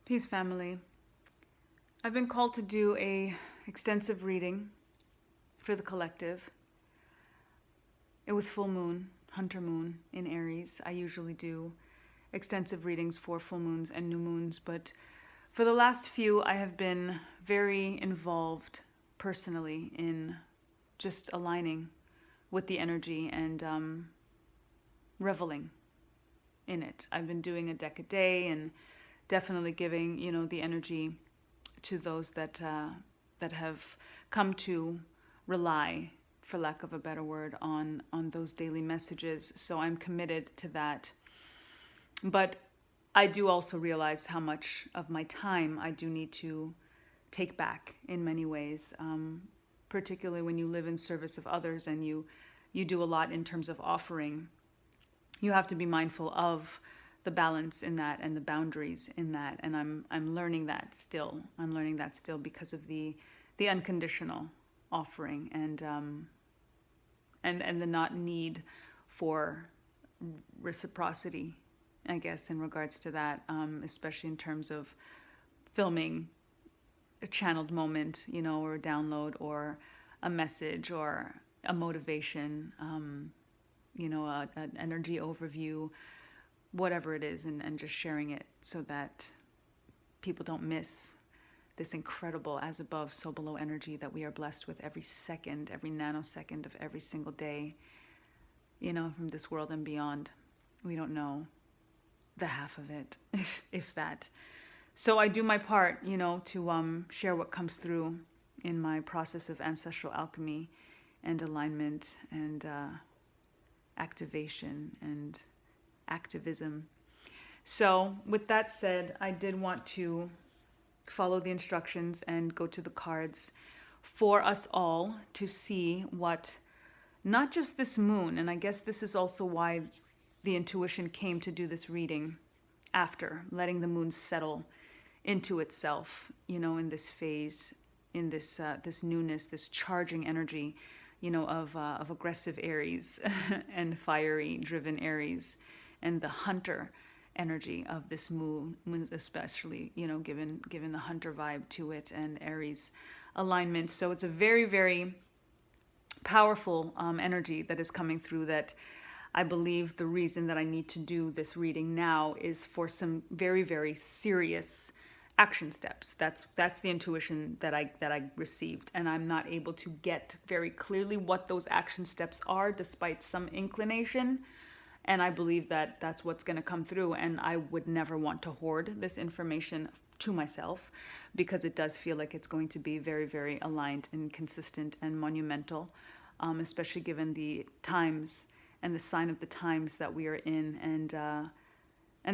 Peace family. I've been called to do a extensive reading for the collective. It was full moon, hunter moon in Aries. I usually do extensive readings for full moons and new moons, but for the last few I have been very involved personally in just aligning with the energy and reveling in it. I've been doing a deck a day and definitely giving, the energy to those that have come to rely, for lack of a better word, on those daily messages. So I'm committed to that. But I do also realize how much of my time I do need to take back in many ways, particularly when you live in service of others and you do a lot in terms of offering. You have to be mindful of the balance in that and the boundaries in that, and I'm learning that still. I'm learning that still because of the unconditional offering and the not need for reciprocity, I guess, in regards to that, especially in terms of filming a channeled moment, or a download or a message or a motivation, an energy overview, whatever it is, and just sharing it so that people don't miss this incredible as above, so below energy that we are blessed with every second, every nanosecond of every single day, from this world and beyond. We don't know the half of it, if that. So I do my part, to share what comes through in my process of ancestral alchemy and alignment and activation and activism. So, with that said, I did want to follow the instructions and go to the cards for us all to see what, not just this moon, and I guess this is also why the intuition came to do this reading after letting the moon settle into itself, in this phase, in this newness, this charging energy, of aggressive Aries and fiery driven Aries, and the hunter energy of this moon especially, given the hunter vibe to it and Aries alignment. So it's a very, very powerful energy that is coming through, that I believe the reason that I need to do this reading now is for some very, very serious action steps. That's the intuition that I received, and I'm not able to get very clearly what those action steps are, despite some inclination. And I believe that that's what's going to come through, and I would never want to hoard this information to myself, because it does feel like it's going to be very, very aligned and consistent and monumental, especially given the times and the sign of the times that we are in, and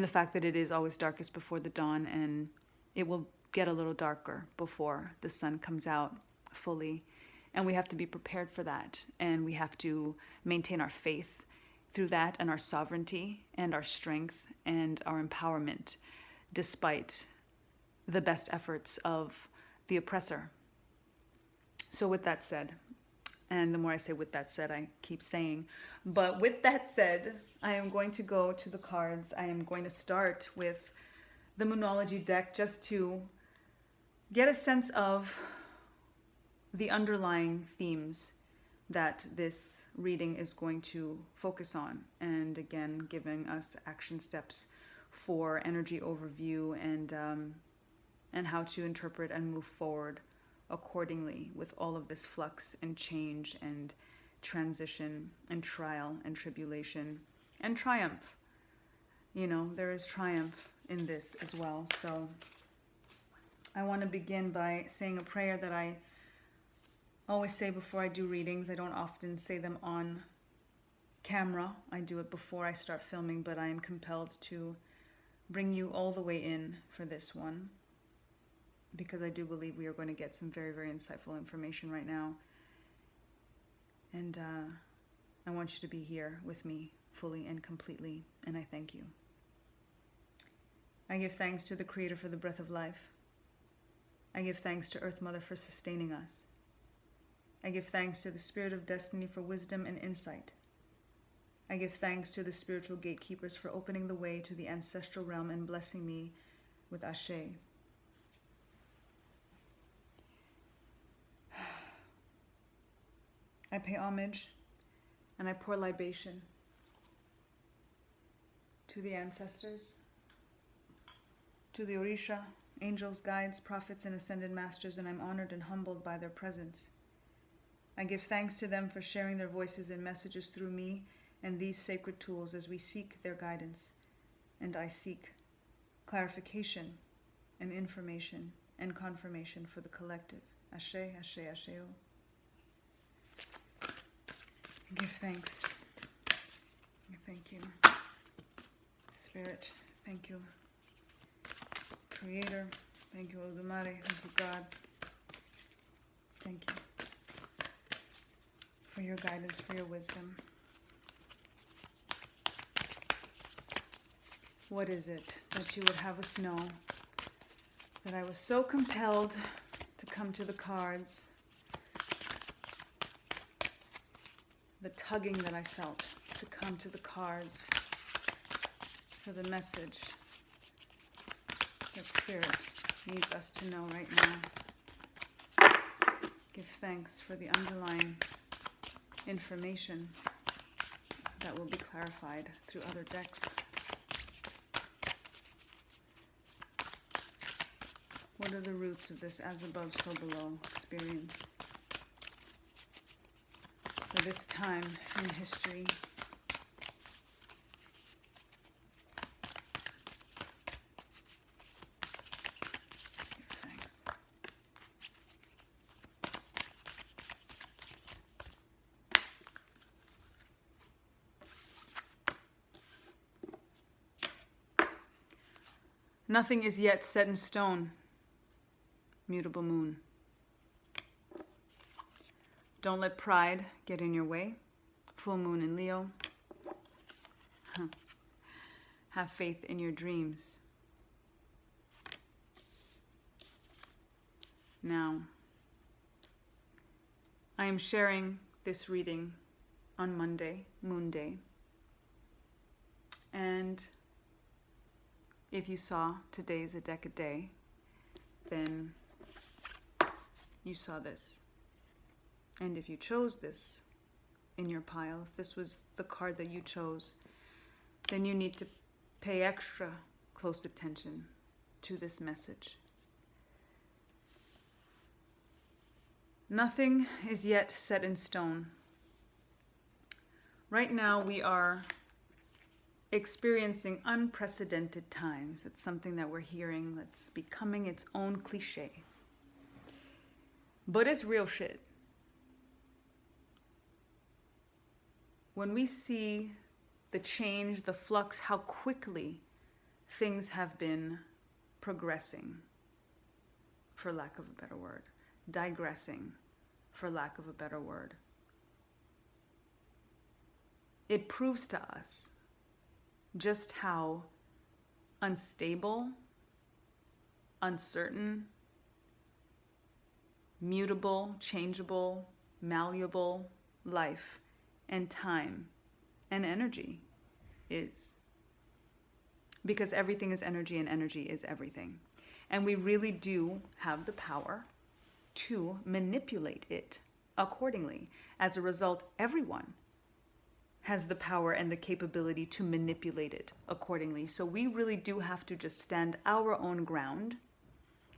the fact that it is always darkest before the dawn, and it will get a little darker before the sun comes out fully. And we have to be prepared for that. And we have to maintain our faith through that, and our sovereignty and our strength and our empowerment, despite the best efforts of the oppressor. So with that said, and the more I say with that said, I keep saying, but with that said, I am going to go to the cards. I am going to start with the Moonology deck, just to get a sense of the underlying themes that this reading is going to focus on, and again giving us action steps for energy overview and how to interpret and move forward accordingly with all of this flux and change and transition and trial and tribulation and triumph. There is triumph in this as well. So I want to begin by saying a prayer that I always say before I do readings. I don't often say them on camera. I do it before I start filming, but I am compelled to bring you all the way in for this one, because I do believe we are going to get some very, very insightful information right now. And I want you to be here with me fully and completely, and I thank you. I give thanks to the Creator for the breath of life. I give thanks to Earth Mother for sustaining us. I give thanks to the Spirit of Destiny for wisdom and insight. I give thanks to the spiritual gatekeepers for opening the way to the ancestral realm and blessing me with Ashe. I pay homage and I pour libation to the ancestors, to the Orisha, angels, guides, prophets, and ascended masters, and I'm honored and humbled by their presence. I give thanks to them for sharing their voices and messages through me and these sacred tools as we seek their guidance. And I seek clarification and information and confirmation for the collective. Ashe, Ashe, Asheo. Give thanks. Thank you. Spirit, thank you. Creator, thank you, Olodumare, thank you, God. Thank you for your guidance, for your wisdom. What is it that you would have us know that I was so compelled to come to the cards? The tugging that I felt to come to the cards for the message that Spirit needs us to know right now. Give thanks for the underlying information that will be clarified through other decks. What are the roots of this as above, so below experience? For this time in history, give thanks. Nothing is yet set in stone. Mutable moon. Don't let pride get in your way. Full moon in Leo. Have faith in your dreams. Now, I am sharing this reading on Monday, Moon Day. And if you saw today's a deck a day, then you saw this. And if you chose this in your pile, if this was the card that you chose, then you need to pay extra close attention to this message. Nothing is yet set in stone. Right now we are experiencing unprecedented times. It's something that we're hearing that's becoming its own cliche. But it's real shit. When we see the change, the flux, how quickly things have been progressing, for lack of a better word, digressing, for lack of a better word, it proves to us just how unstable, uncertain, mutable, changeable, malleable life and time and energy is. Because everything is energy and energy is everything. And we really do have the power to manipulate it accordingly. As a result, everyone has the power and the capability to manipulate it accordingly. So we really do have to just stand our own ground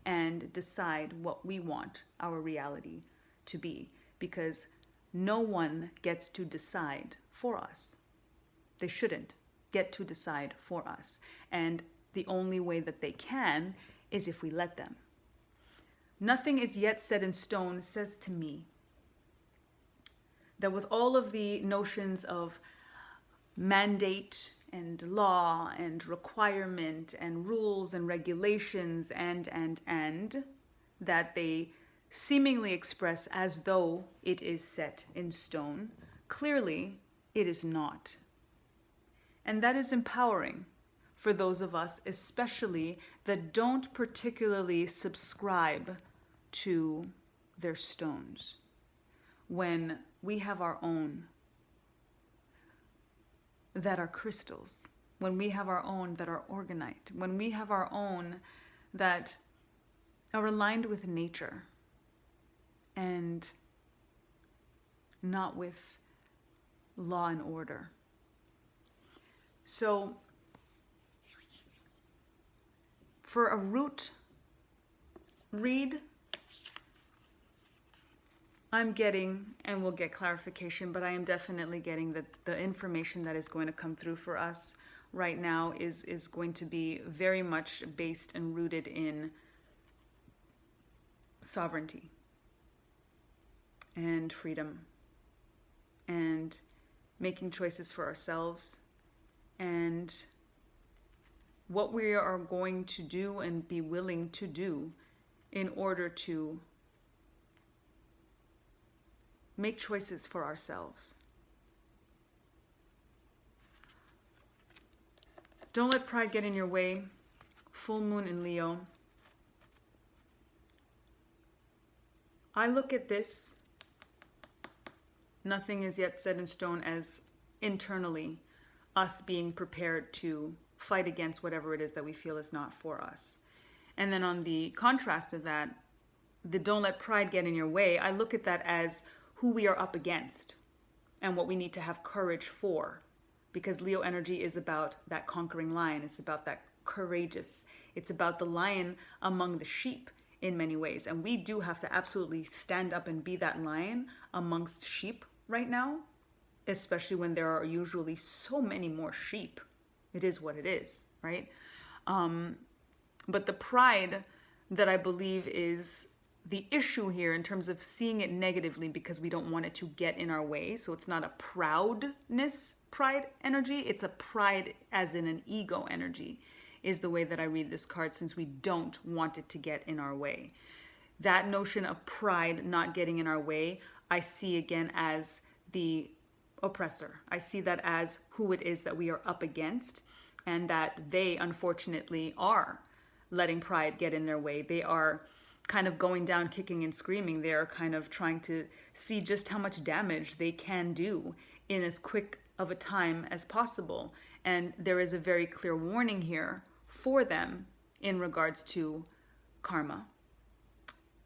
and decide what we want our reality to be, because no one gets to decide for us. They shouldn't get to decide for us. And the only way that they can is if we let them. Nothing is yet set in stone says to me that with all of the notions of mandate and law and requirement and rules and regulations and that they seemingly express as though it is set in stone, clearly it is not. And that is empowering for those of us, especially that don't particularly subscribe to their stones. When we have our own that are crystals, when we have our own that are organite, when we have our own that are aligned with nature and not with law and order. So for a root read, I'm getting, and we'll get clarification, but I am definitely getting that the information that is going to come through for us right now is going to be very much based and rooted in sovereignty and freedom and making choices for ourselves and what we are going to do and be willing to do in order to make choices for ourselves. Don't let pride get in your way. Full moon in Leo. I look at this, nothing is yet set in stone, as internally us being prepared to fight against whatever it is that we feel is not for us. And then on the contrast of that, the don't let pride get in your way, I look at that as who we are up against and what we need to have courage for. Because Leo energy is about that conquering lion. It's about that courageous. It's about the lion among the sheep in many ways. And we do have to absolutely stand up and be that lion amongst sheep right now, especially when there are usually so many more sheep. It is what it is, right? But the pride that I believe is the issue here in terms of seeing it negatively because we don't want it to get in our way. So it's not a proudness, pride energy. It's a pride as in an ego energy is the way that I read this card, since we don't want it to get in our way. That notion of pride not getting in our way, I see again as the oppressor. I see that as who it is that we are up against, and that they unfortunately are letting pride get in their way. They are kind of going down kicking and screaming. They are kind of trying to see just how much damage they can do in as quick of a time as possible. And there is a very clear warning here for them in regards to karma.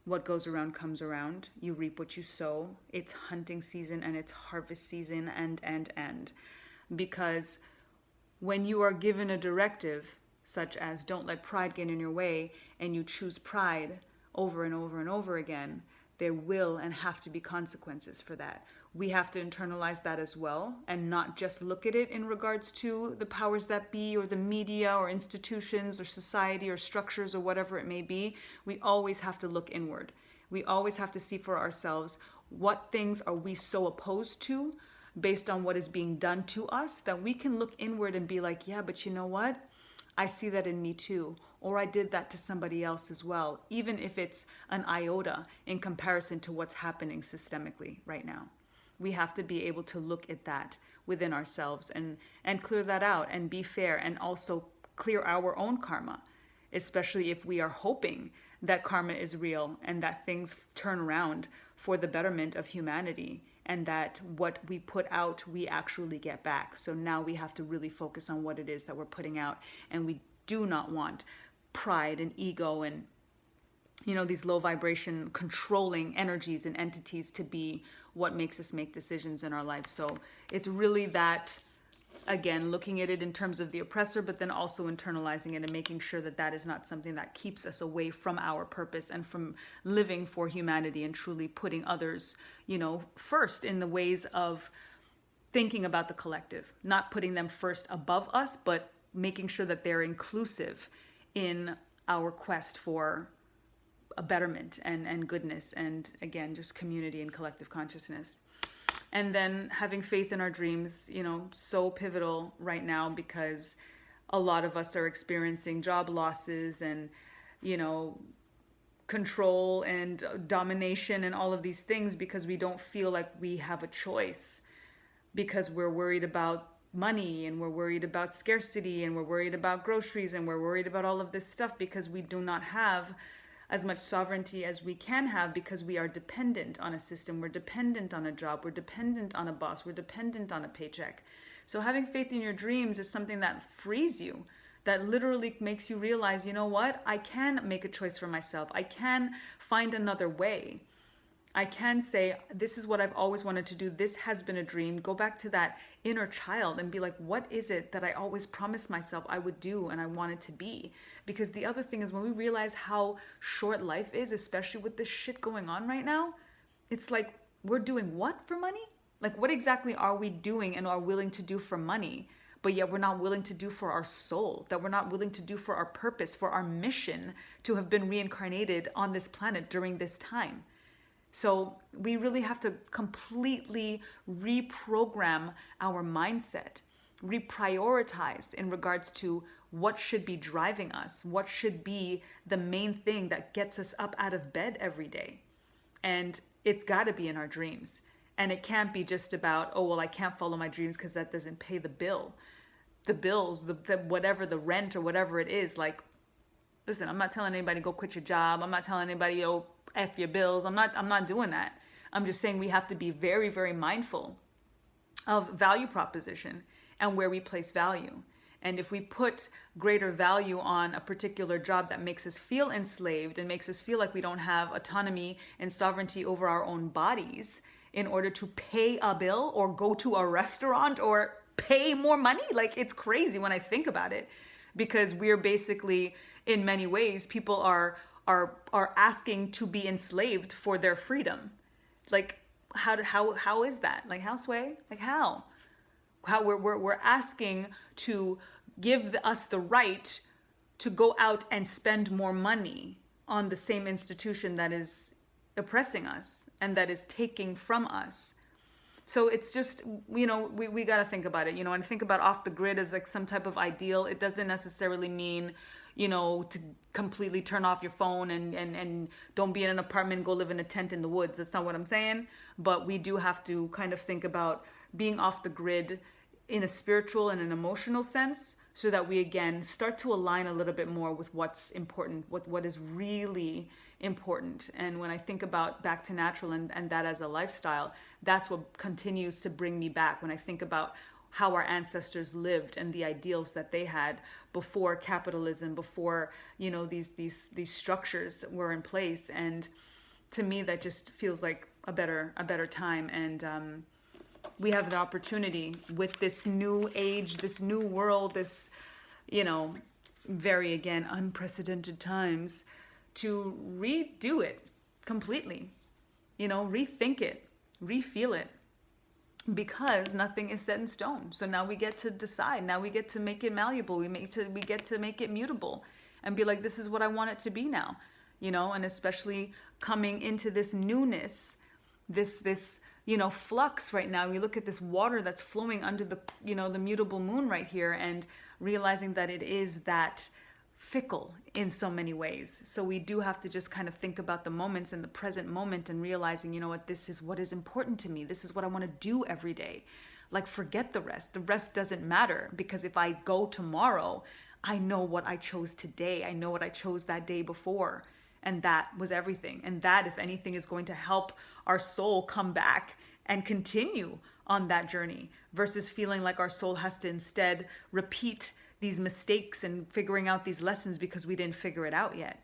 What goes around comes around. You reap what you sow. It's hunting season and it's harvest season and. Because when you are given a directive such as don't let pride get in your way, and you choose pride over and over and over again, there will and have to be consequences for that. We have to internalize that as well, and not just look at it in regards to the powers that be or the media or institutions or society or structures or whatever it may be. We always have to look inward. We always have to see for ourselves what things are we so opposed to based on what is being done to us that we can look inward and be like, yeah, but you know what? I see that in me too. Or I did that to somebody else as well, even if it's an iota in comparison to what's happening systemically right now. We have to be able to look at that within ourselves and clear that out and be fair, and also clear our own karma, especially if we are hoping that karma is real and that things turn around for the betterment of humanity, and that what we put out, we actually get back. So now we have to really focus on what it is that we're putting out, and we do not want pride and ego and these low vibration controlling energies and entities to be what makes us make decisions in our life. So it's really that, again, looking at it in terms of the oppressor, but then also internalizing it and making sure that that is not something that keeps us away from our purpose and from living for humanity and truly putting others, first in the ways of thinking about the collective, not putting them first above us, but making sure that they're inclusive in our quest for a betterment and goodness, and again, just community and collective consciousness. And then having faith in our dreams, so pivotal right now, because a lot of us are experiencing job losses and, control and domination and all of these things, because we don't feel like we have a choice, because we're worried about money, and we're worried about scarcity, and we're worried about groceries, and we're worried about all of this stuff, because we do not have as much sovereignty as we can have, because we are dependent on a system, we're dependent on a job, we're dependent on a boss, we're dependent on a paycheck. So having faith in your dreams is something that frees you, that literally makes you realize, you know what? I can make a choice for myself. I can find another way. I can say, this is what I've always wanted to do. This has been a dream. Go back to that inner child and be like, what is it that I always promised myself I would do and I wanted to be? Because the other thing is, when we realize how short life is, especially with this shit going on right now, it's like, we're doing what for money? Like, what exactly are we doing and are willing to do for money, but yet we're not willing to do for our soul, that we're not willing to do for our purpose, for our mission to have been reincarnated on this planet during this time? So we really have to completely reprogram our mindset, reprioritize in regards to what should be driving us, what should be the main thing that gets us up out of bed every day. And it's got to be in our dreams. And it can't be just about, oh, well, I can't follow my dreams because that doesn't pay the bill. The bills, the whatever, the rent or whatever it is. Like, listen, I'm not telling anybody go quit your job. I'm not telling anybody, oh, F your bills. I'm not doing that. I'm just saying we have to be very, very mindful of value proposition and where we place value. And if we put greater value on a particular job that makes us feel enslaved and makes us feel like we don't have autonomy and sovereignty over our own bodies in order to pay a bill or go to a restaurant or pay more money, like, it's crazy when I think about it, because we're basically, in many ways, people are asking to be enslaved for their freedom. Like, how is that? Like, how, Sway? Like, how we're asking to give us the right to go out and spend more money on the same institution that is oppressing us and that is taking from us. So it's just, we got to think about it, and think about off the grid as like some type of ideal. It doesn't necessarily mean, to completely turn off your phone and don't be in an apartment, go live in a tent in the woods. That's not what I'm saying. But we do have to kind of think about being off the grid in a spiritual and an emotional sense, so that we again start to align a little bit more with what's important, what is really important. And when I think about back to natural and that as a lifestyle, that's what continues to bring me back. When I think about how our ancestors lived and the ideals that they had before capitalism, before these structures were in place, and to me that just feels like a better time. And we have the opportunity with this new age, this new world, this very again unprecedented times, to redo it completely, rethink it, refeel it, because nothing is set in stone. So now we get to decide. Now we get to make it malleable. We get to make it mutable and be like, this is what I want it to be now, and especially coming into this newness, this flux right now. You look at this water that's flowing under the, the mutable moon right here, and realizing that it is that fickle in so many ways. So we do have to just kind of think about the moments in the present moment and realizing, what, this is what is important to me. This is what I want to do every day. Like, forget the rest. The rest doesn't matter, because if I go tomorrow, I know what I chose today. I know what I chose that day before. And that was everything. And that, if anything, is going to help our soul come back and continue on that journey, versus feeling like our soul has to instead repeat these mistakes and figuring out these lessons because we didn't figure it out yet.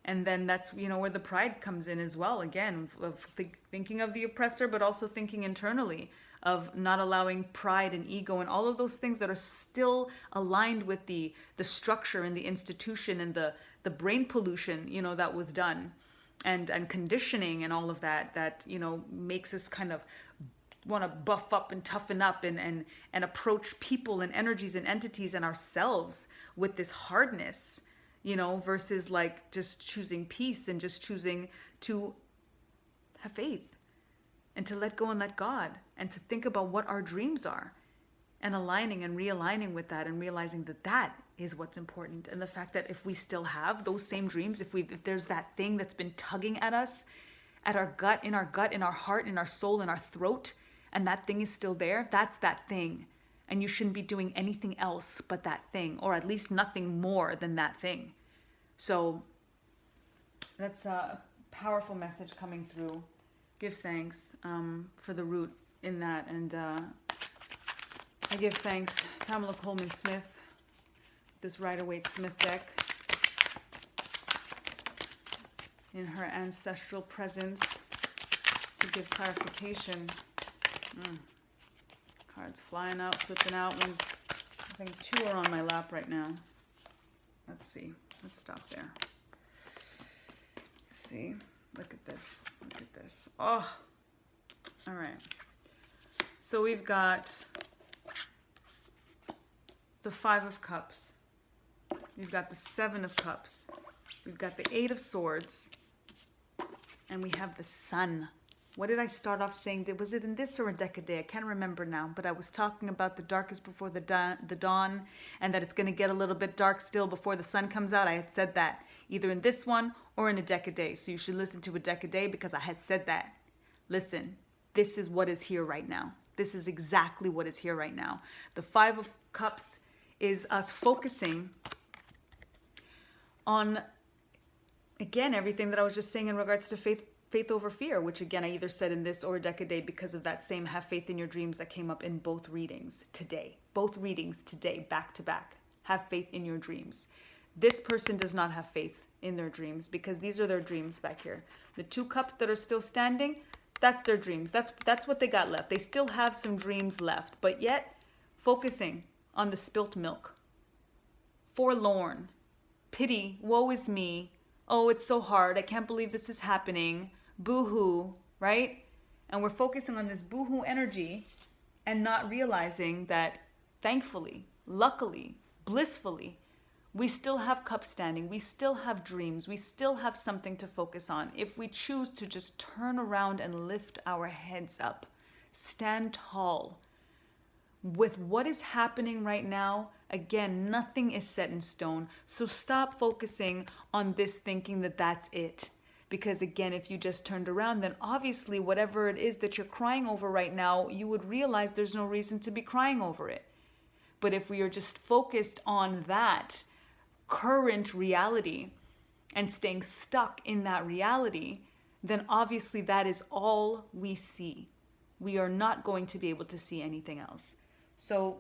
And then that's, where the pride comes in as well. Again, of thinking of the oppressor, but also thinking internally of not allowing pride and ego and all of those things that are still aligned with the structure and the institution and the brain pollution, that was done, and conditioning and all of that, makes us kind of want to buff up and toughen up and approach people and energies and entities and ourselves with this hardness, versus like just choosing peace and just choosing to have faith and to let go and let God, and to think about what our dreams are, and aligning and realigning with that, and realizing that that is what's important. And the fact that if we still have those same dreams, if there's that thing that's been tugging at us, at our gut, in our heart, in our soul, in our throat, and that thing is still there, that's that thing. And you shouldn't be doing anything else but that thing, or at least nothing more than that thing. So that's a powerful message coming through. Give thanks for the root in that. And I give thanks, Pamela Coleman Smith, this Rider-Waite-Smith deck in her ancestral presence to give clarification. Cards flying out, flipping out. I think 2 are on my lap right now. Let's see. Let's stop there. See? Look at this. Look at this. Oh! All right. So we've got the 5 of Cups. We've got the 7 of Cups. We've got the 8 of Swords. And we have the Sun. What did I start off saying? Was it in this or a Decade? I can't remember now. But I was talking about the darkest before the dawn, and that it's going to get a little bit dark still before the sun comes out. I had said that either in this one or in a Decade. So you should listen to a Decade because I had said that. Listen, this is what is here right now. This is exactly what is here right now. The 5 of Cups is us focusing on, again, everything that I was just saying in regards to faith over fear, which again, I either said in this or a Decade because of that same have faith in your dreams that came up in both readings today. Both readings today, back to back. Have faith in your dreams. This person does not have faith in their dreams because these are their dreams back here. The 2 cups that are still standing, that's their dreams. That's what they got left. They still have some dreams left, but yet focusing on the spilt milk. Forlorn. Pity. Woe is me. Oh, it's so hard. I can't believe this is happening. Boo-hoo, right? And we're focusing on this boo-hoo energy and not realizing that thankfully, luckily, blissfully, we still have cups standing. We still have dreams. We still have something to focus on. If we choose to just turn around and lift our heads up, stand tall. With what is happening right now, again, nothing is set in stone. So stop focusing on this thinking that that's it. Because again, if you just turned around, then obviously whatever it is that you're crying over right now, you would realize there's no reason to be crying over it. But if we are just focused on that current reality and staying stuck in that reality, then obviously that is all we see. We are not going to be able to see anything else. So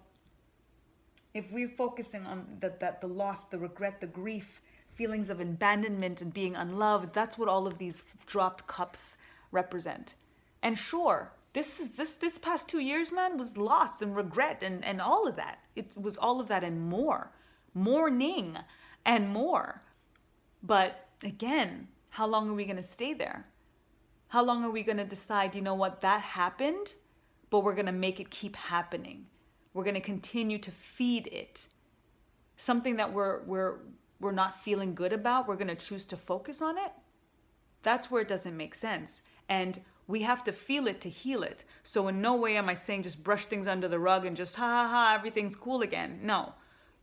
if we're focusing on the loss, the regret, the grief, feelings of abandonment and being unloved, that's what all of these dropped cups represent. And sure, this past 2 years, man, was loss and regret and all of that. It was all of that and more. Mourning and more. But again, how long are we going to stay there? How long are we going to decide, you know what, that happened, but we're going to make it keep happening. We're going to continue to feed it. Something that we're not feeling good about, we're going to choose to focus on it. That's where it doesn't make sense. And we have to feel it to heal it. So in no way am I saying just brush things under the rug and just ha ha ha, everything's cool again. No.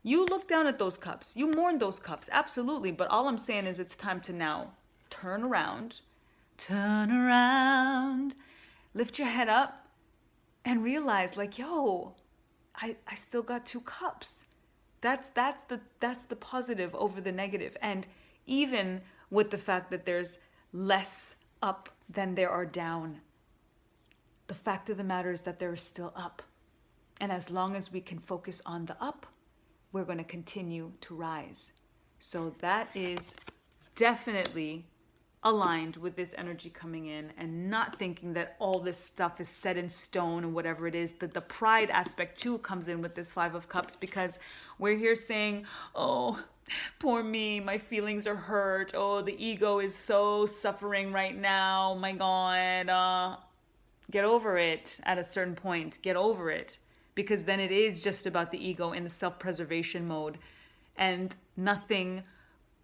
You look down at those cups. You mourn those cups. Absolutely. But all I'm saying is it's time to now turn around, lift your head up and realize like, yo, I still got 2 cups. That's the positive over the negative. And even with the fact that there's less up than there are down, the fact of the matter is that there is still up. And as long as we can focus on the up, we're going to continue to rise. So that is definitely aligned with this energy coming in, and not thinking that all this stuff is set in stone and whatever it is. That the pride aspect too comes in with this 5 of Cups, because we're here saying, oh, poor me, my feelings are hurt. Oh, the ego is so suffering right now. My God, get over it at a certain point. Get over it. Because then it is just about the ego in the self-preservation mode, and nothing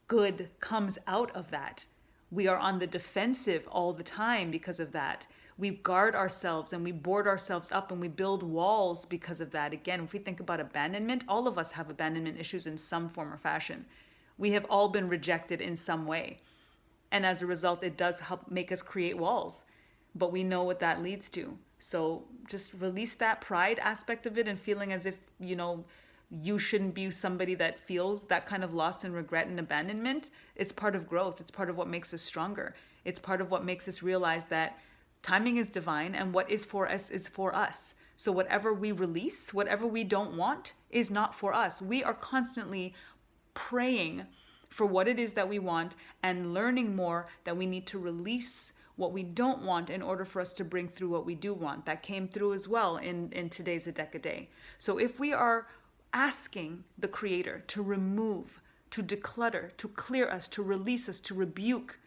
good comes out of that. We are on the defensive all the time because of that. We guard ourselves and we board ourselves up and we build walls because of that. Again, if we think about abandonment, all of us have abandonment issues in some form or fashion. We have all been rejected in some way. And as a result, it does help make us create walls. But we know what that leads to. So just release that pride aspect of it and feeling as if, you know, you shouldn't be somebody that feels that kind of loss and regret and abandonment. It's part of growth. It's part of what makes us stronger. It's part of what makes us realize that timing is divine and what is for us is for us. So whatever we release, whatever we don't want, is not for us. We are constantly praying for what it is that we want and learning more that we need to release what we don't want in order for us to bring through what we do want. That came through as well in today's A Deck a Day. So if we are asking the Creator to remove, to declutter, to clear us, to release us, to rebuke,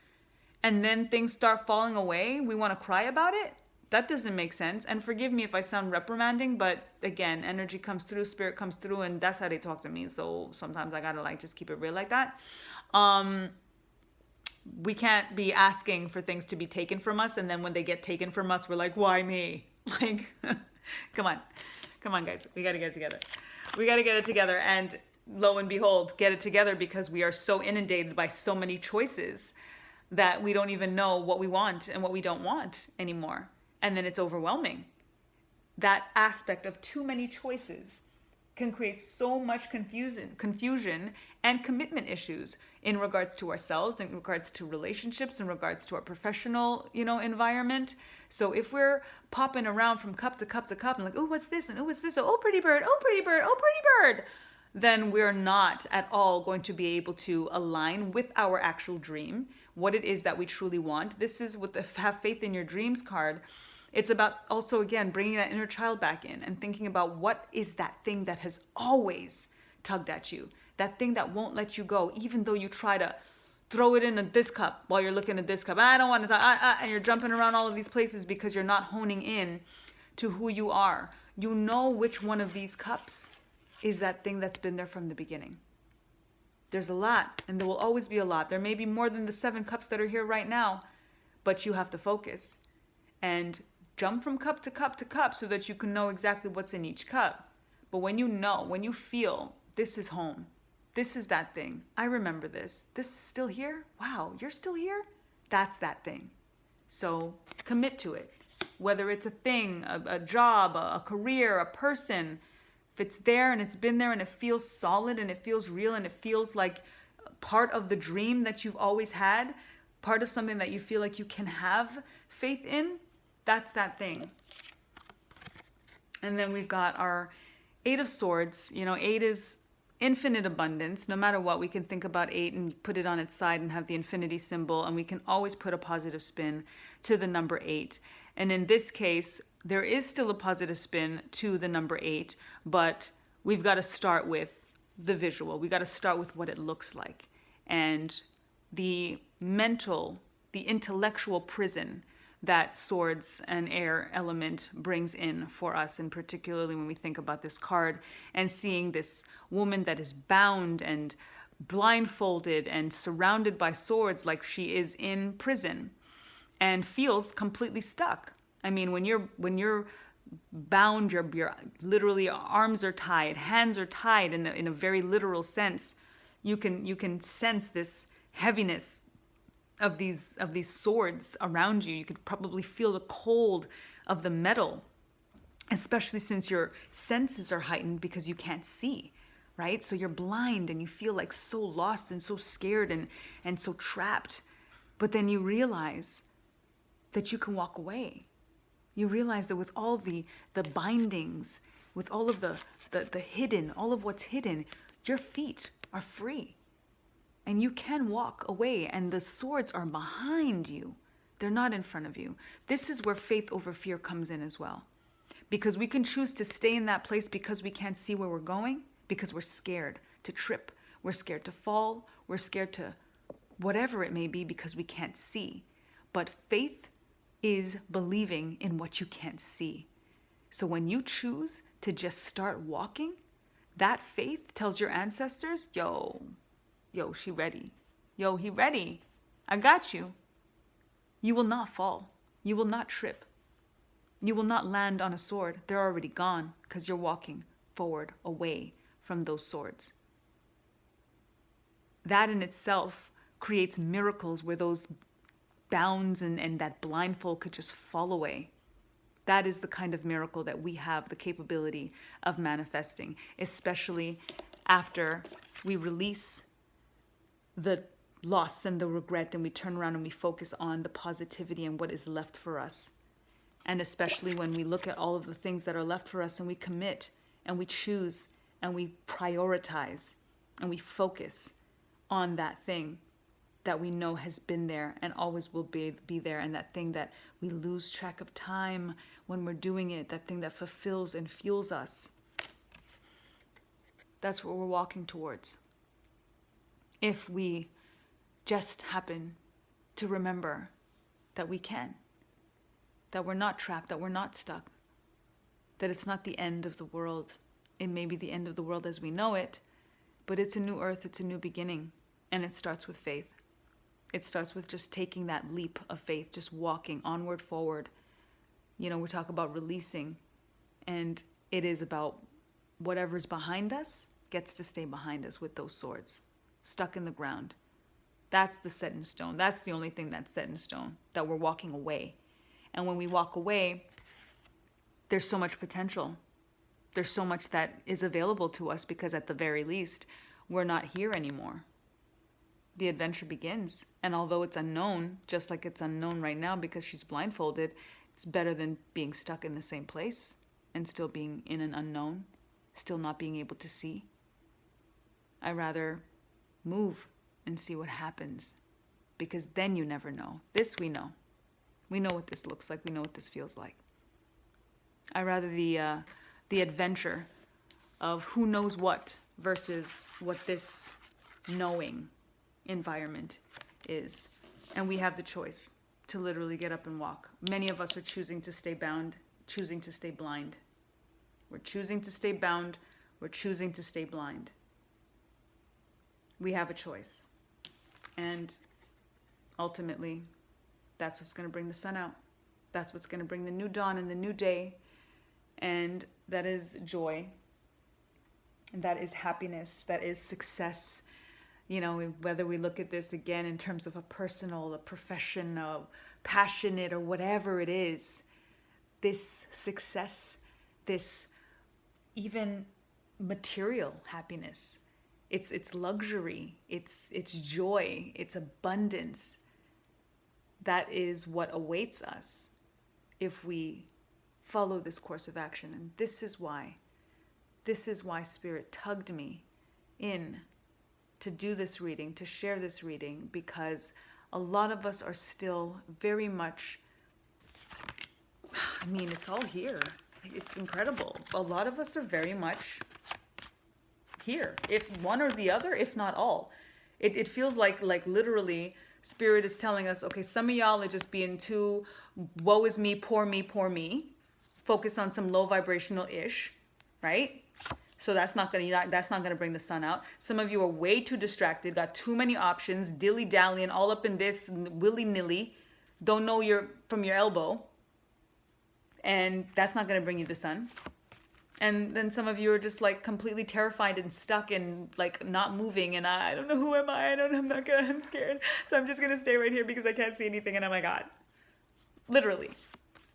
and then things start falling away, we want to cry about it? That doesn't make sense. And forgive me if I sound reprimanding, but again, energy comes through, spirit comes through, and that's how they talk to me. So sometimes I gotta just keep it real like that. We can't be asking for things to be taken from us, and then when they get taken from us, we're like, why me? Like, come on, guys, we gotta get it together. We gotta get it together, and lo and behold, get it together, because we are so inundated by so many choices that we don't even know what we want and what we don't want anymore. And then it's overwhelming. That aspect of too many choices can create so much confusion and commitment issues in regards to ourselves, in regards to relationships, in regards to our professional, environment. So if we're popping around from cup to cup to cup and like, oh, what's this? And oh, what's this? Oh, pretty bird. Oh, pretty bird. Oh, pretty bird. Then we're not at all going to be able to align with our actual dream, what it is that we truly want. This is with the Have Faith in Your Dreams card. It's about also, again, bringing that inner child back in and thinking about what is that thing that has always tugged at you, that thing that won't let you go, even though you try to throw it in this cup while you're looking at this cup. I don't want to, and you're jumping around all of these places because you're not honing in to who you are. You know which one of these cups is that thing that's been there from the beginning. There's a lot, and there will always be a lot. There may be more than the 7 cups that are here right now, but you have to focus and jump from cup to cup to cup so that you can know exactly what's in each cup. But when you feel this is home, this is that thing, I remember this is still here. Wow, you're still here? That's that thing. So commit to it. Whether it's a thing, a job, a career, a person, if it's there and it's been there and it feels solid and it feels real and it feels like part of the dream that you've always had, part of something that you feel like you can have faith in, that's that thing. And then we've got our 8 of Swords. 8 is infinite abundance. No matter what, we can think about 8 and put it on its side and have the infinity symbol, and we can always put a positive spin to the number 8. And in this case, there is still a positive spin to the number 8, but we've got to start with the visual. We got to start with what it looks like. And the intellectual prison that swords and air element brings in for us, and particularly when we think about this card and seeing this woman that is bound and blindfolded and surrounded by swords like she is in prison and feels completely stuck. I mean, when you're bound, your literally arms are tied, hands are tied in a very literal sense. You can sense this heaviness of these swords around you. You could probably feel the cold of the metal, especially since your senses are heightened because you can't see, right? So you're blind and you feel like so lost and so scared and so trapped. But then you realize that you can walk away. You realize that with all the bindings, with all of the hidden, all of what's hidden, your feet are free. And you can walk away, and the swords are behind you. They're not in front of you. This is where faith over fear comes in as well. Because we can choose to stay in that place because we can't see where we're going, because we're scared to trip. We're scared to fall. We're scared to whatever it may be because we can't see. But faith is believing in what you can't see. So when you choose to just start walking, that faith tells your ancestors, yo, she ready. Yo, he ready. I got you. You will not fall. You will not trip. You will not land on a sword. They're already gone because you're walking forward away from those swords. That in itself creates miracles where those bounds and that blindfold could just fall away. That is the kind of miracle that we have the capability of manifesting, especially after we release the loss and the regret and we turn around and we focus on the positivity and what is left for us. And especially when we look at all of the things that are left for us and we commit and we choose and we prioritize and we focus on that thing that we know has been there and always will be there, and that thing that we lose track of time when we're doing it, that thing that fulfills and fuels us. That's what we're walking towards. If we just happen to remember that we can, that we're not trapped, that we're not stuck, that it's not the end of the world. It may be the end of the world as we know it, but it's a new earth, it's a new beginning, and it starts with faith. It starts with just taking that leap of faith, just walking onward, forward. You know, we talk about releasing, and it is about whatever's behind us gets to stay behind us with those swords, stuck in the ground. That's the set in stone. That's the only thing that's set in stone, that we're walking away. And when we walk away, there's so much potential. There's so much that is available to us, because at the very least, we're not here anymore. The adventure begins. And although it's unknown, just like it's unknown right now because she's blindfolded, it's better than being stuck in the same place and still being in an unknown, still not being able to see. I rather move and see what happens, because then you never know. This we know. We know what this looks like. We know what this feels like. I rather the adventure of who knows what versus what this knowing environment is. And we have the choice to literally get up and walk. Many of us are choosing to stay bound, choosing to stay blind. We're choosing to stay bound. We're choosing to stay blind. We have a choice. And ultimately, that's what's going to bring the sun out. That's what's going to bring the new dawn and the new day. And that is joy. And that is happiness. That is success. You know, whether we look at this again in terms of a personal, a profession, a passionate, or whatever it is, this success, this even material happiness, it's luxury, it's joy, it's abundance. That is what awaits us if we follow this course of action. And this is why Spirit tugged me in to do this reading, to share this reading, because a lot of us are still very much, I mean, it's all here. It's incredible. A lot of us are very much here, if one or the other, if not all. It feels like literally Spirit is telling us, okay, some of y'all are just being too woe is me, poor me, poor me. Focus on some low vibrational ish, right? So that's not gonna bring the sun out. Some of you are way too distracted, got too many options, dilly-dallying, all up in this, willy-nilly, don't know from your elbow, and that's not gonna bring you the sun. And then some of you are just like completely terrified and stuck and like not moving, and I don't know, who am I? I'm scared. So I'm just gonna stay right here because I can't see anything, and oh my God. Literally.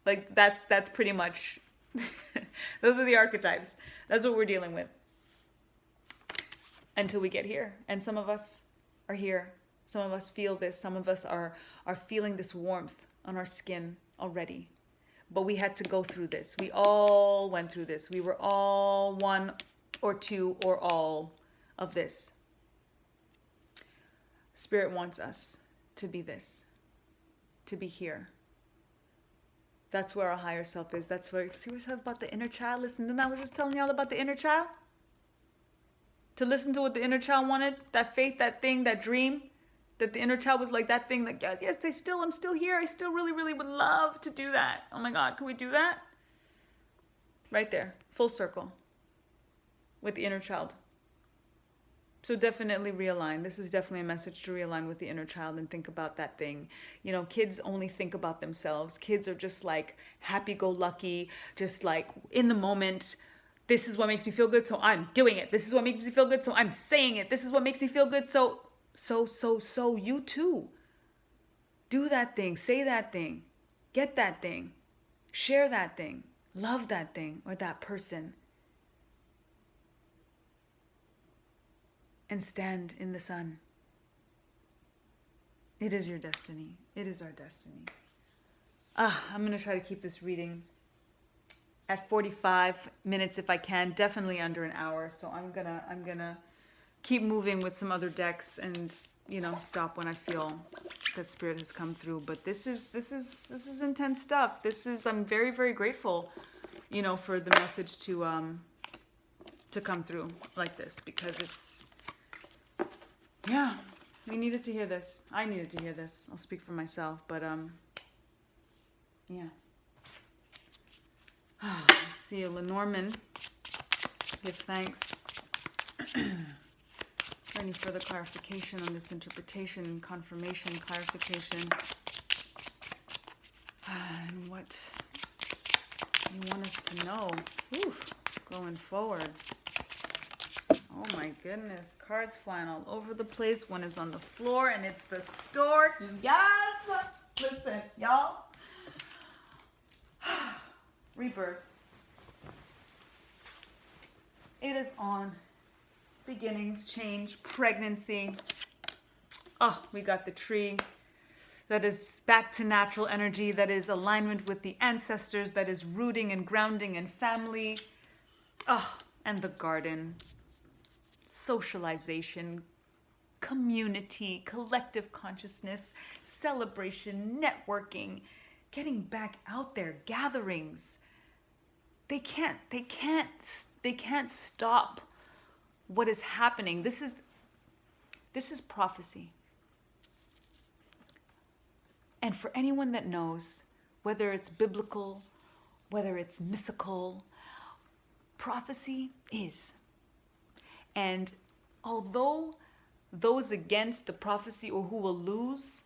Like that's pretty much those are the archetypes. That's what we're dealing with until we get here. And some of us are here. Some of us feel this. Some of us are feeling this warmth on our skin already. But we had to go through this. We all went through this. We were all one or two or all of this. Spirit wants us to be this, to be here. That's where our higher self is. That's where, see what I said about the inner child? Listen, then I was just telling y'all about the inner child. To listen to what the inner child wanted, that faith, that thing, that dream, that the inner child was like that thing, like, yes, I'm still here. I still really, really would love to do that. Oh my God, can we do that? Right there, full circle with the inner child. So definitely realign. This is definitely a message to realign with the inner child and think about that thing. You know, kids only think about themselves. Kids are just like happy-go-lucky, just like in the moment. This is what makes me feel good, so I'm doing it. This is what makes me feel good, so I'm saying it. This is what makes me feel good, so you too. Do that thing, say that thing, get that thing, share that thing, love that thing or that person. And stand in the sun. It is your destiny. It is our destiny. I'm going to try to keep this reading at 45 minutes if I can, definitely under an hour. So I'm gonna keep moving with some other decks and stop when I feel that spirit has come through. But this is intense stuff. I'm very, very grateful, for the message to come through like this, because it's, yeah, we needed to hear this. I needed to hear this. I'll speak for myself, but yeah. Let's see, Lenormand, give thanks for any further clarification on this interpretation, confirmation, clarification, and what you want us to know. Whew, going forward. Oh my goodness, cards flying all over the place. One is on the floor and it's the stork. Yes! Listen, y'all. Rebirth. It is on. Beginnings, change, pregnancy. Oh, we got the tree that is back to natural energy, that is alignment with the ancestors, that is rooting and grounding and family. Oh, and the garden. Socialization, community, collective consciousness, celebration, networking, getting back out there, gatherings. They can't stop what is happening. This is prophecy. And for anyone that knows, whether it's biblical, whether it's mythical, prophecy is. And although those against the prophecy, or who will lose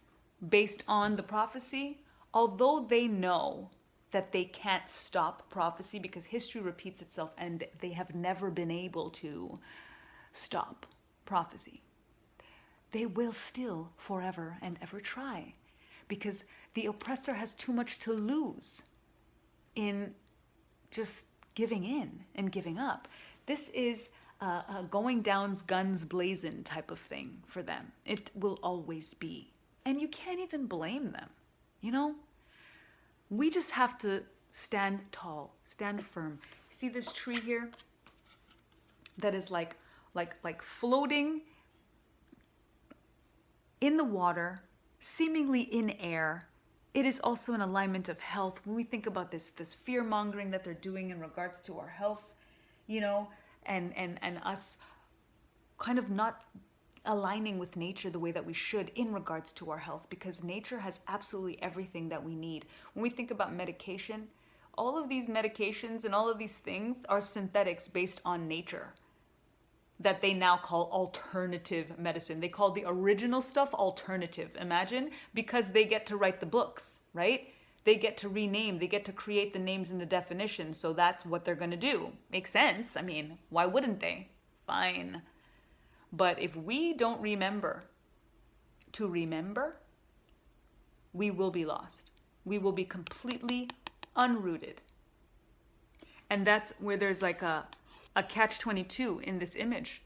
based on the prophecy, although they know that they can't stop prophecy because history repeats itself and they have never been able to stop prophecy, they will still forever and ever try, because the oppressor has too much to lose in just giving in and giving up. This is a going down guns blazing type of thing for them. It will always be. And you can't even blame them, We just have to stand tall, stand firm. See this tree here that is like floating in the water, seemingly in air. It is also an alignment of health. When we think about this fear mongering that they're doing in regards to our health, and us kind of not aligning with nature the way that we should in regards to our health, because nature has absolutely everything that we need. When we think about medication, all of these medications and all of these things are synthetics based on nature that they now call alternative medicine. They call the original stuff alternative. Imagine, because they get to write the books, right? They get to rename, they get to create the names and the definitions. So that's what they're going to do. Makes sense. I mean, why wouldn't they? Fine. But if we don't remember to remember, we will be lost. We will be completely unrooted. And that's where there's like a catch-22 in this image.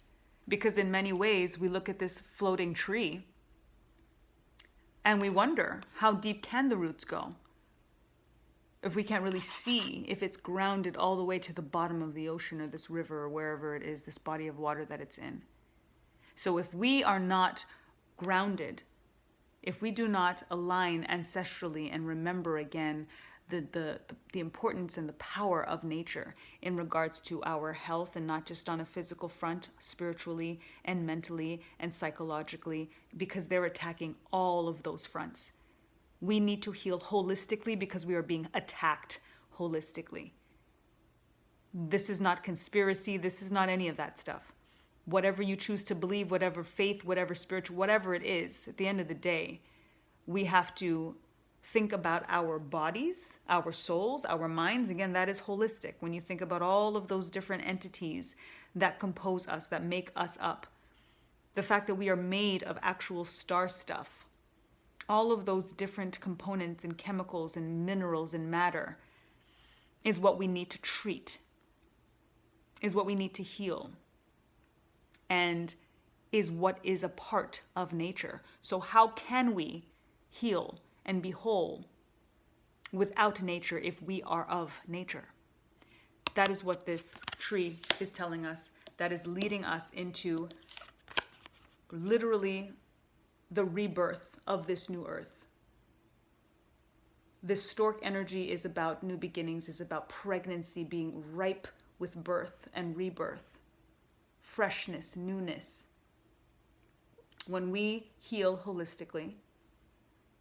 Because in many ways, we look at this floating tree and we wonder, how deep can the roots go? If we can't really see if it's grounded all the way to the bottom of the ocean or this river or wherever it is, this body of water that it's in. So if we are not grounded, if we do not align ancestrally and remember again the importance and the power of nature in regards to our health, and not just on a physical front, spiritually and mentally and psychologically, because they're attacking all of those fronts. We need to heal holistically because we are being attacked holistically. This is not conspiracy. This is not any of that stuff. Whatever you choose to believe, whatever faith, whatever spiritual, whatever it is, at the end of the day, we have to think about our bodies, our souls, our minds. Again, that is holistic. When you think about all of those different entities that compose us, that make us up, the fact that we are made of actual star stuff, all of those different components and chemicals and minerals and matter is what we need to treat, is what we need to heal, and is what is a part of nature. So how can we heal and be whole without nature if we are of nature. That is what this tree is telling us. That is leading us into literally the rebirth of this new earth. This stork energy is about new beginnings, is about pregnancy being ripe with birth and rebirth, freshness, newness. When we heal holistically,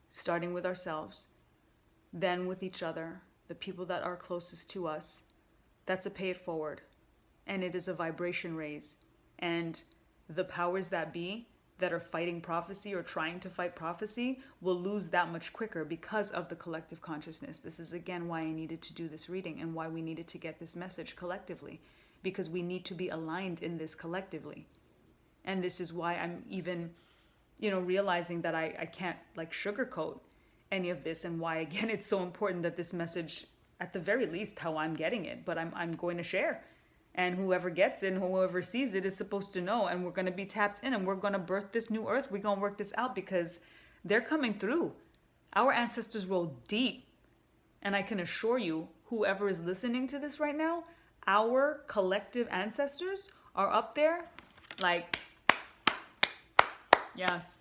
starting with ourselves, then with each other, the people that are closest to us, that's a pay it forward. And it is a vibration raise. And the powers that be that are fighting prophecy or trying to fight prophecy will lose that much quicker because of the collective consciousness. This is again why I needed to do this reading and why we needed to get this message collectively, because we need to be aligned in this collectively. And this is why I'm even, realizing that I can't like sugarcoat any of this, and why again it's so important that this message, at the very least how I'm getting it, but I'm going to share. And whoever gets it and whoever sees it is supposed to know. And we're going to be tapped in and we're going to birth this new earth. We're going to work this out because they're coming through. Our ancestors rolled deep. And I can assure you, whoever is listening to this right now, our collective ancestors are up there like, yes.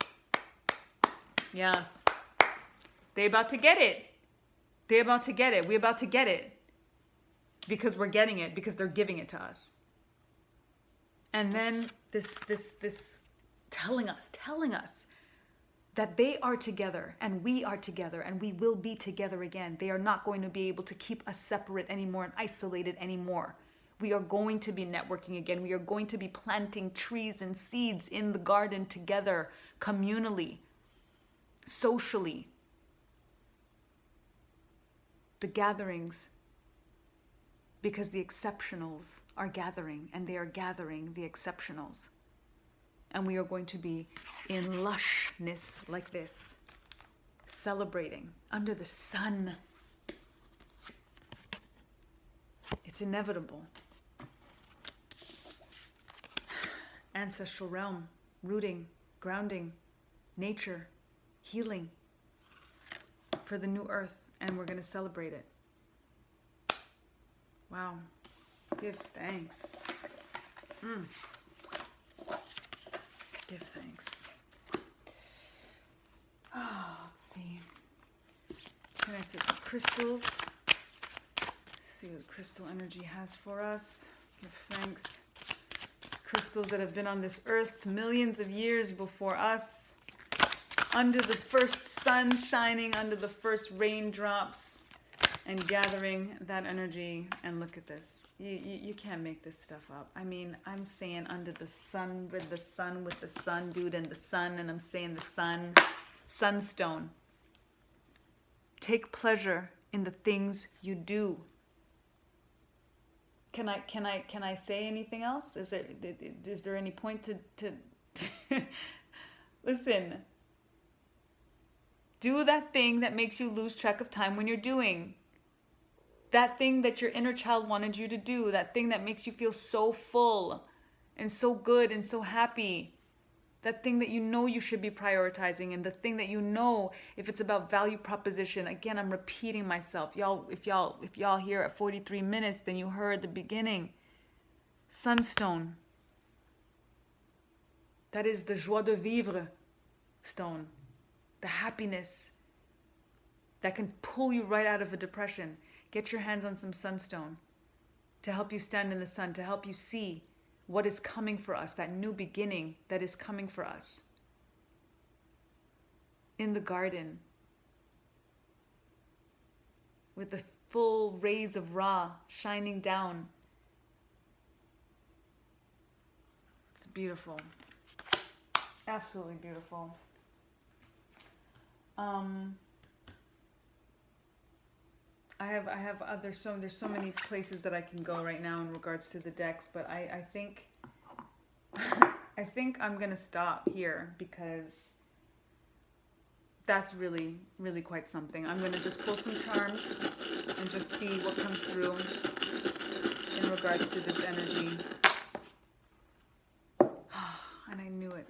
Yes. They about to get it. They about to get it. We about to get it. Because we're getting it, because they're giving it to us. And then this telling us that they are together and we are together and we will be together again. They are not going to be able to keep us separate anymore and isolated anymore. We are going to be networking again. We are going to be planting trees and seeds in the garden together, communally, socially. The gatherings. Because the exceptionals are gathering, and they are gathering the exceptionals. And we are going to be in lushness like this, celebrating under the sun. It's inevitable. Ancestral realm, rooting, grounding, nature, healing for the new earth, and we're going to celebrate it. Wow. Give thanks. Give thanks. Let's see. Let's connect it to crystals. See what crystal energy has for us. Give thanks. It's crystals that have been on this earth millions of years before us. Under the first sun shining, under the first raindrops. And gathering that energy, and look at this. You can't make this stuff up. I mean, I'm saying under the sun, with the sun, dude, and the sun, and I'm saying the sun, sunstone. Take pleasure in the things you do. Can I say anything else? Is there any point to listen? Do that thing that makes you lose track of time when you're doing. That thing that your inner child wanted you to do, that thing that makes you feel so full and so good and so happy, that thing that you know you should be prioritizing, and the thing that you know, if it's about value proposition, again, I'm repeating myself. If y'all here at 43 minutes, then you heard the beginning. Sunstone. That is the joie de vivre stone. The happiness that can pull you right out of a depression. Get your hands on some sunstone to help you stand in the sun, to help you see what is coming for us, that new beginning that is coming for us. In the garden, with the full rays of Ra shining down. It's beautiful. Absolutely beautiful. There's so many places that I can go right now in regards to the decks, but I think I'm gonna stop here because that's really, really quite something. I'm gonna just pull some charms and just see what comes through in regards to this energy. And I knew it.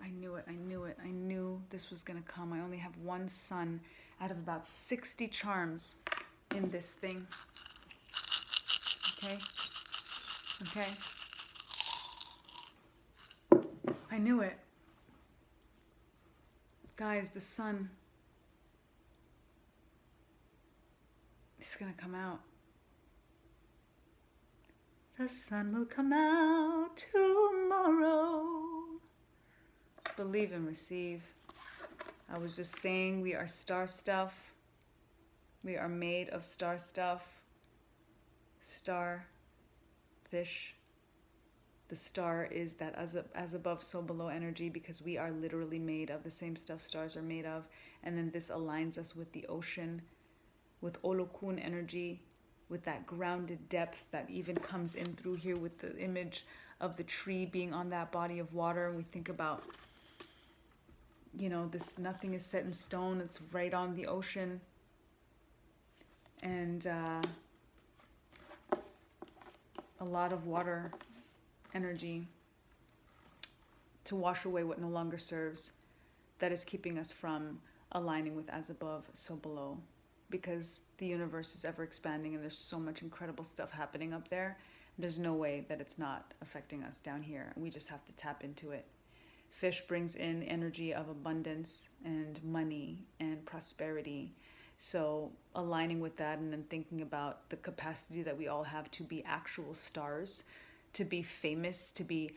I knew this was gonna come. I only have one sun out of about 60 charms in this thing. Okay? Okay? I knew it. Guys, the sun is gonna come out. The sun will come out tomorrow. Believe and receive. I was just saying we are star stuff. We are made of star stuff. Star, fish. The star is that as above, so below energy, because we are literally made of the same stuff stars are made of. And then this aligns us with the ocean, with Olokun energy, with that grounded depth that even comes in through here with the image of the tree being on that body of water. And we think about, you know, this nothing is set in stone. It's right on the ocean. And a lot of water energy to wash away what no longer serves, that is keeping us from aligning with as above, so below, because the universe is ever expanding and there's so much incredible stuff happening up there. There's no way that it's not affecting us down here. We just have to tap into it. Fish brings in energy of abundance and money and prosperity. So aligning with that and then thinking about the capacity that we all have to be actual stars, to be famous, to be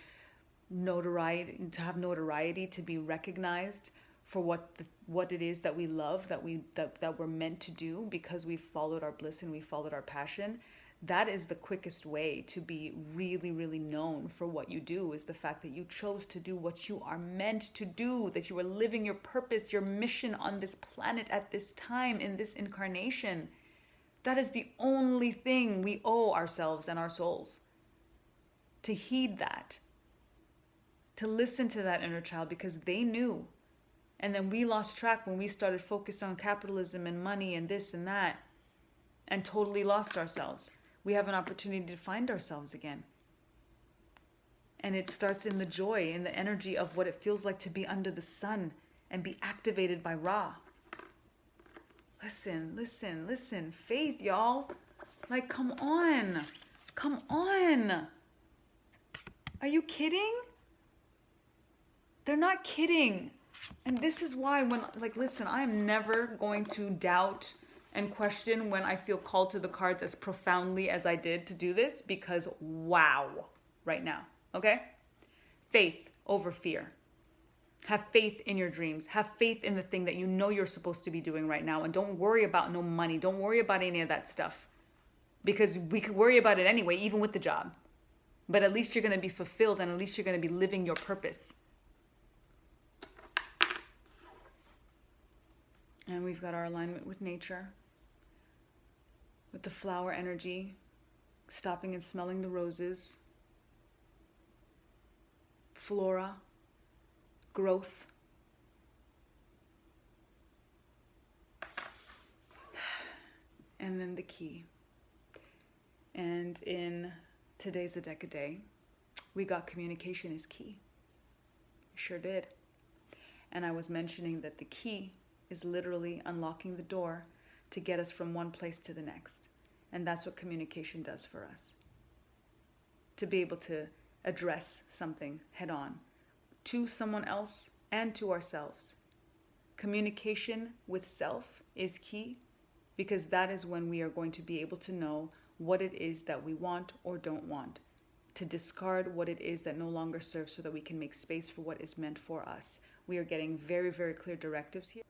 notoriety, to have notoriety, to be recognized for what it is that we love, that we're meant to do, because we followed our bliss and we followed our passion. That is the quickest way to be really, really known for what you do, is the fact that you chose to do what you are meant to do, that you are living your purpose, your mission on this planet at this time, in this incarnation. That is the only thing we owe ourselves and our souls. To heed that, to listen to that inner child, because they knew. And then we lost track when we started focused on capitalism and money and this and that, and totally lost ourselves. We have an opportunity to find ourselves again. And it starts in the joy, in the energy of what it feels like to be under the sun and be activated by Ra. Listen, listen, listen. Faith, y'all. Like, come on. Come on. Are you kidding? They're not kidding. And this is why when, like, listen, I am never going to doubt and question when I feel called to the cards as profoundly as I did to do this, because wow, right now, okay? Faith over fear. Have faith in your dreams. Have faith in the thing that you know you're supposed to be doing right now. And don't worry about no money. Don't worry about any of that stuff, because we could worry about it anyway, even with the job. But at least you're going to be fulfilled, and at least you're going to be living your purpose. And we've got our alignment with nature, with the flower energy, stopping and smelling the roses, flora, growth. And then the key. And in today's Adeka Day, we got communication is key. We sure did. And I was mentioning that the key is literally unlocking the door to get us from one place to the next. And that's what communication does for us. To be able to address something head on to someone else and to ourselves. Communication with self is key, because that is when we are going to be able to know what it is that we want or don't want, to discard what it is that no longer serves so that we can make space for what is meant for us. We are getting very, very clear directives here.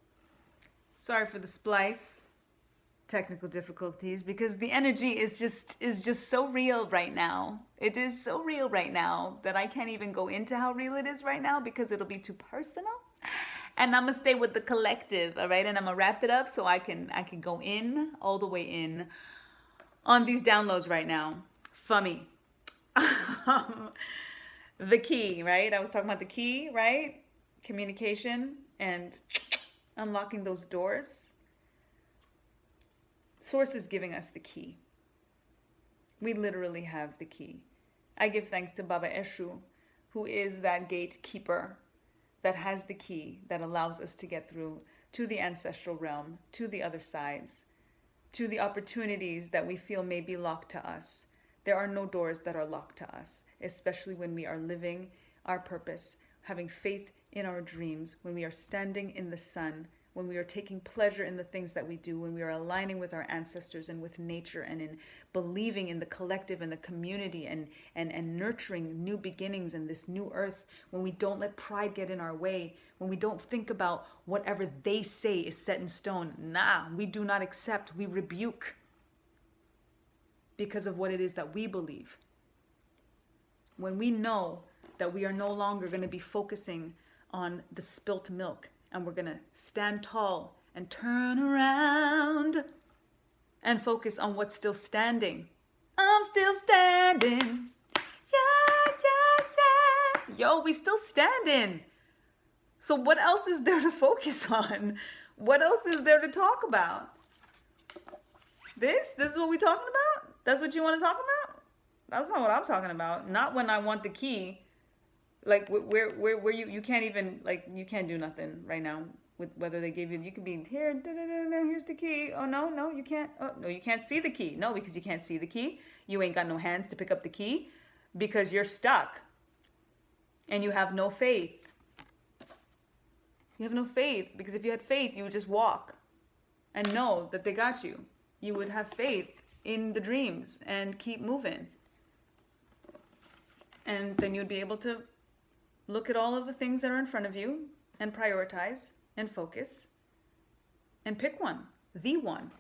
Sorry for the splice, technical difficulties, because the energy is just so real right now. It is so real right now that I can't even go into how real it is right now, because it'll be too personal. And I'm gonna stay with the collective, all right? And I'm gonna wrap it up so I can go in, all the way in, on these downloads right now. Fummy. The key, right? I was talking about the key, right? Communication and unlocking those doors. Source is giving us the key. We literally have the key. I give thanks to Baba Eshu, who is that gatekeeper that has the key that allows us to get through to the ancestral realm, to the other sides, to the opportunities that we feel may be locked to us. There are no doors that are locked to us, especially when we are living our purpose, having faith in our dreams, when we are standing in the sun, when we are taking pleasure in the things that we do, when we are aligning with our ancestors and with nature, and in believing in the collective and the community, and nurturing new beginnings and this new earth, when we don't let pride get in our way, when we don't think about whatever they say is set in stone. Nah, we do not accept, we rebuke because of what it is that we believe. When we know that we are no longer going to be focusing on the spilt milk, and we're going to stand tall and turn around and focus on what's still standing. I'm still standing. Yeah, yeah, yeah. Yo, we still standing. So what else is there to focus on? What else is there to talk about? This is what we talking about? That's what you want to talk about? That's not what I'm talking about. Not when I want the key. Like where you can't even, like, you can't do nothing right now with whether they give you could be here, here's the key. Oh no, you can't. Oh no, you can't see the key. No, because you can't see the key. You ain't got no hands to pick up the key because you're stuck and you have no faith. You have no faith, because if you had faith, you would just walk and know that they got you. You would have faith in the dreams and keep moving. And then you'd be able to look at all of the things that are in front of you and prioritize and focus and pick one, the one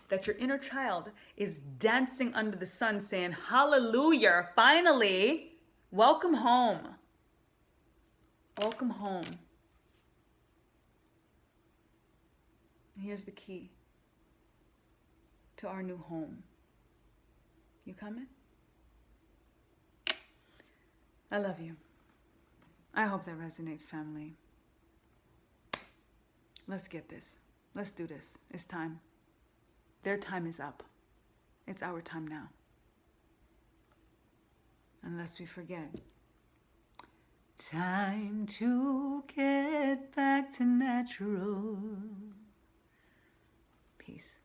that your inner child is dancing under the sun saying, hallelujah, finally, welcome home. Welcome home. Here's the key to our new home. You coming? I love you. I hope that resonates, family. Let's get this. Let's do this. It's time. Their time is up. It's our time now. Unless we forget. Time to get back to natural. Peace.